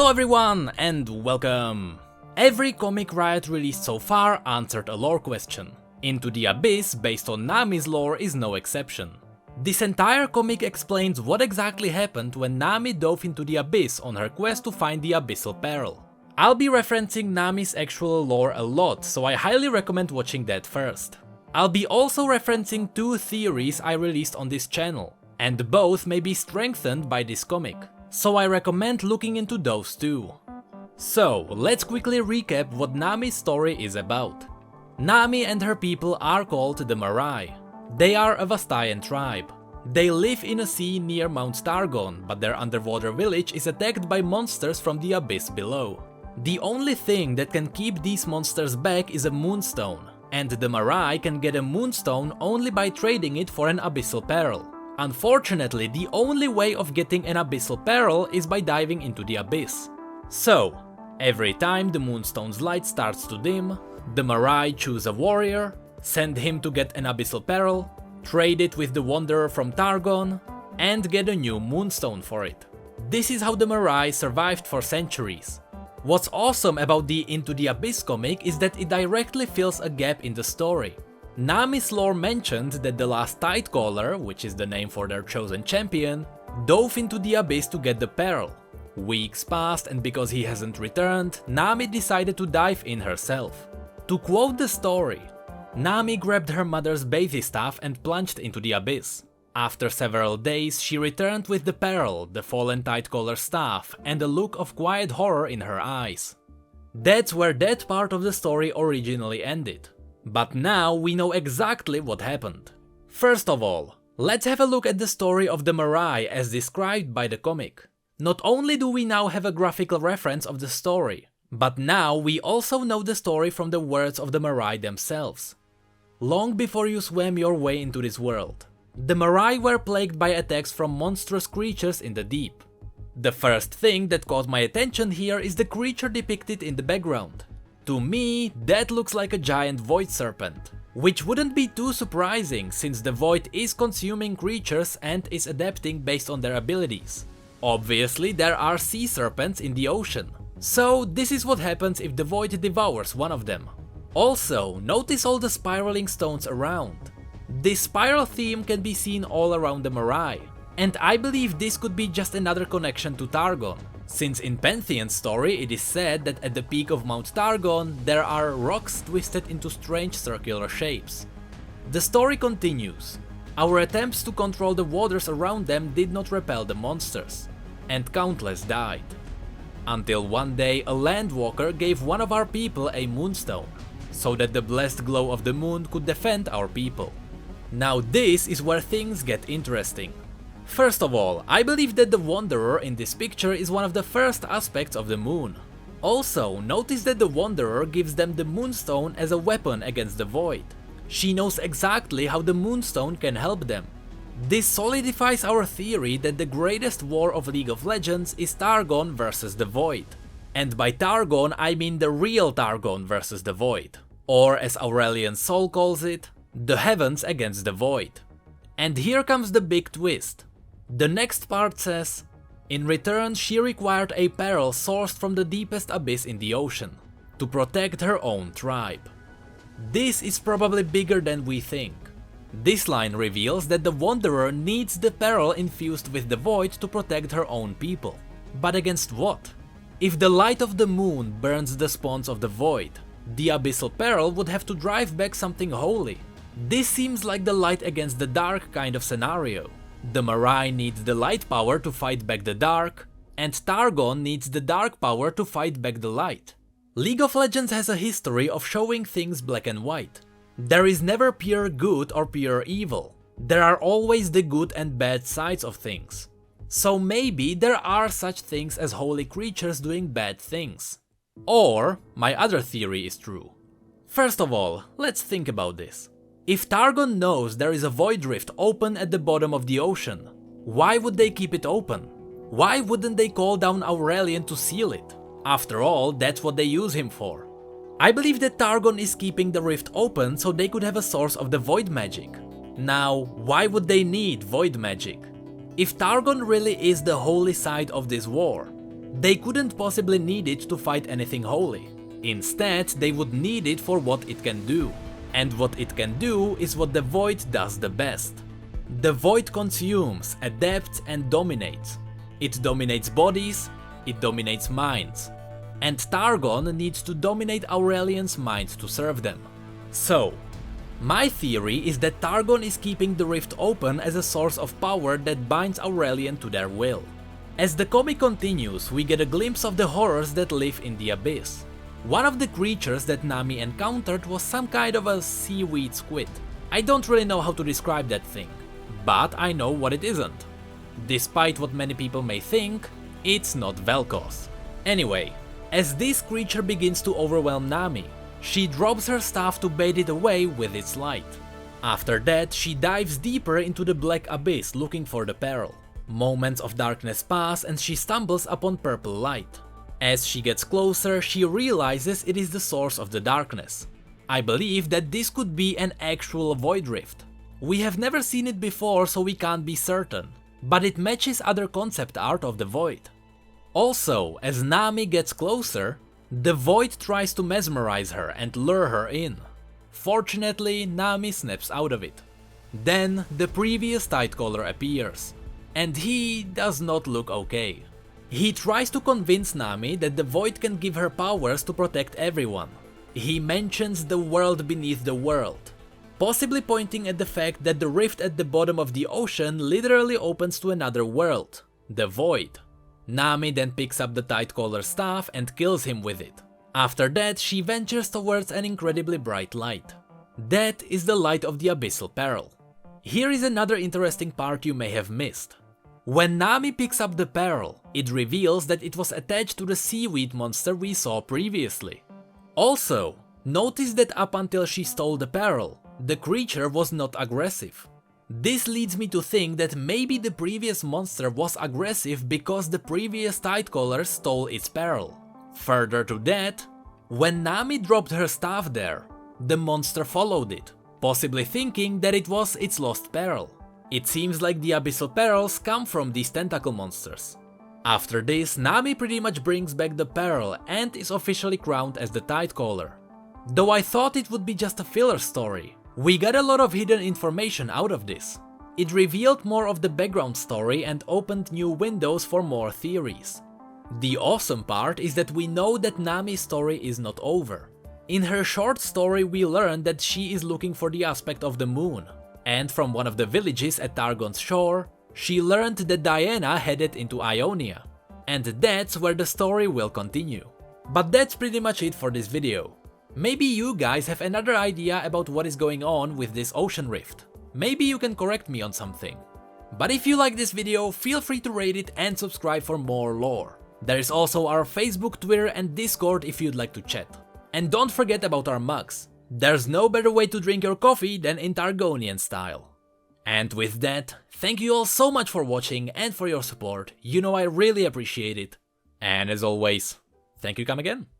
Hello everyone and welcome! Every comic Riot released so far answered a lore question. Into the Abyss, based on Nami's lore, is no exception. This entire comic explains what exactly happened when Nami dove into the Abyss on her quest to find the Abyssal Peril. I'll be referencing Nami's actual lore a lot, so I highly recommend watching that first. I'll be also referencing two theories I released on this channel, and both may be strengthened by this comic, so I recommend looking into those too. So, let's quickly recap what Nami's story is about. Nami and her people are called the Marai. They are a Vastayan tribe. They live in a sea near Mount Targon, but their underwater village is attacked by monsters from the abyss below. The only thing that can keep these monsters back is a moonstone, and the Marai can get a moonstone only by trading it for an Abyssal Peril. Unfortunately, the only way of getting an Abyssal Peril is by diving into the abyss. So, every time the moonstone's light starts to dim, the Marai choose a warrior, send him to get an Abyssal Peril, trade it with the Wanderer from Targon, and get a new moonstone for it. This is how the Marai survived for centuries. What's awesome about the Into the Abyss comic is that it directly fills a gap in the story. Nami's lore mentioned that the last Tidecaller, which is the name for their chosen champion, dove into the abyss to get the peril. Weeks passed, and because he hasn't returned, Nami decided to dive in herself. To quote the story, Nami grabbed her mother's Bathing staff and plunged into the abyss. After several days, she returned with the peril, the fallen Tidecaller's staff, and a look of quiet horror in her eyes. That's where that part of the story originally ended. But now we know exactly what happened. First of all, let's have a look at the story of the Marai as described by the comic. Not only do we now have a graphical reference of the story, but now we also know the story from the words of the Marai themselves. Long before you swam your way into this world, the Marai were plagued by attacks from monstrous creatures in the deep. The first thing that caught my attention here is the creature depicted in the background. To me, that looks like a giant void serpent, which wouldn't be too surprising since the void is consuming creatures and is adapting based on their abilities. Obviously, there are sea serpents in the ocean, so this is what happens if the void devours one of them. Also, notice all the spiraling stones around. This spiral theme can be seen all around the Marai, and I believe this could be just another connection to Targon, since in Pantheon's story it is said that at the peak of Mount Targon there are rocks twisted into strange circular shapes. The story continues. Our attempts to control the waters around them did not repel the monsters, and countless died. Until one day a landwalker gave one of our people a moonstone, so that the blessed glow of the moon could defend our people. Now this is where things get interesting. First of all, I believe that the Wanderer in this picture is one of the first aspects of the moon. Also, notice that the Wanderer gives them the moonstone as a weapon against the void. She knows exactly how the moonstone can help them. This solidifies our theory that the greatest war of League of Legends is Targon versus the void. And by Targon I mean the real Targon versus the void. Or as Aurelian Sol calls it, the heavens against the void. And here comes the big twist. The next part says, in return she required a peril sourced from the deepest abyss in the ocean, to protect her own tribe. This is probably bigger than we think. This line reveals that the Wanderer needs the peril infused with the void to protect her own people. But against what? If the light of the moon burns the spawns of the void, the Abyssal Peril would have to drive back something holy. This seems like the light against the dark kind of scenario. The Marai needs the light power to fight back the dark, and Targon needs the dark power to fight back the light. League of Legends has a history of showing things black and white. There is never pure good or pure evil. There are always the good and bad sides of things. So maybe there are such things as holy creatures doing bad things. Or my other theory is true. First of all, let's think about this. If Targon knows there is a void rift open at the bottom of the ocean, why would they keep it open? Why wouldn't they call down Aurelian to seal it? After all, that's what they use him for. I believe that Targon is keeping the rift open so they could have a source of the void magic. Now, why would they need void magic? If Targon really is the holy side of this war, They couldn't possibly need it to fight anything holy. Instead, they would need it for what it can do. And what it can do is what the Void does the best. The Void consumes, adapts, and dominates. It dominates bodies, it dominates minds. And Targon needs to dominate Aurelian's mind to serve them. So, my theory is that Targon is keeping the rift open as a source of power that binds Aurelian to their will. As the comic continues, we get a glimpse of the horrors that live in the Abyss. One of the creatures that Nami encountered was some kind of a seaweed squid. I don't really know how to describe that thing, but I know what it isn't. Despite what many people may think, it's not Vel'Koz. Anyway, as this creature begins to overwhelm Nami, she drops her staff to bait it away with its light. After that, she dives deeper into the black abyss looking for the peril. Moments of darkness pass and she stumbles upon purple light. As she gets closer, she realizes it is the source of the darkness. I believe that this could be an actual void rift. We have never seen it before, so we can't be certain, but it matches other concept art of the void. Also, as Nami gets closer, the void tries to mesmerize her and lure her in. Fortunately, Nami snaps out of it. Then the previous Tidecaller appears, and he does not look okay. He tries to convince Nami that the void can give her powers to protect everyone. He mentions the world beneath the world, possibly pointing at the fact that the rift at the bottom of the ocean literally opens to another world, the void. Nami then picks up the Tidecaller staff and kills him with it. After that, she ventures towards an incredibly bright light. That is the light of the Abyssal Peril. Here is another interesting part you may have missed. When Nami picks up the peril, it reveals that it was attached to the seaweed monster we saw previously. Also, notice that up until she stole the peril, the creature was not aggressive. This leads me to think that maybe the previous monster was aggressive because the previous Tidecaller stole its peril. Further to that, when Nami dropped her staff there, the monster followed it, possibly thinking that it was its lost peril. It seems like the Abyssal Perils come from these tentacle monsters. After this, Nami pretty much brings back the peril and is officially crowned as the Tidecaller. Though I thought it would be just a filler story, we got a lot of hidden information out of this. It revealed more of the background story and opened new windows for more theories. The awesome part is that we know that Nami's story is not over. In her short story we learn that she is looking for the aspect of the moon. And from one of the villages at Targon's shore, she learned that Diana headed into Ionia. And that's where the story will continue. But that's pretty much it for this video. Maybe you guys have another idea about what is going on with this ocean rift. Maybe you can correct me on something. But if you like this video, feel free to rate it and subscribe for more lore. There is also our Facebook, Twitter and Discord if you'd like to chat. And don't forget about our mugs. There's no better way to drink your coffee than in Targonian style. And with that, thank you all so much for watching and for your support, you know I really appreciate it. And as always, thank you come again.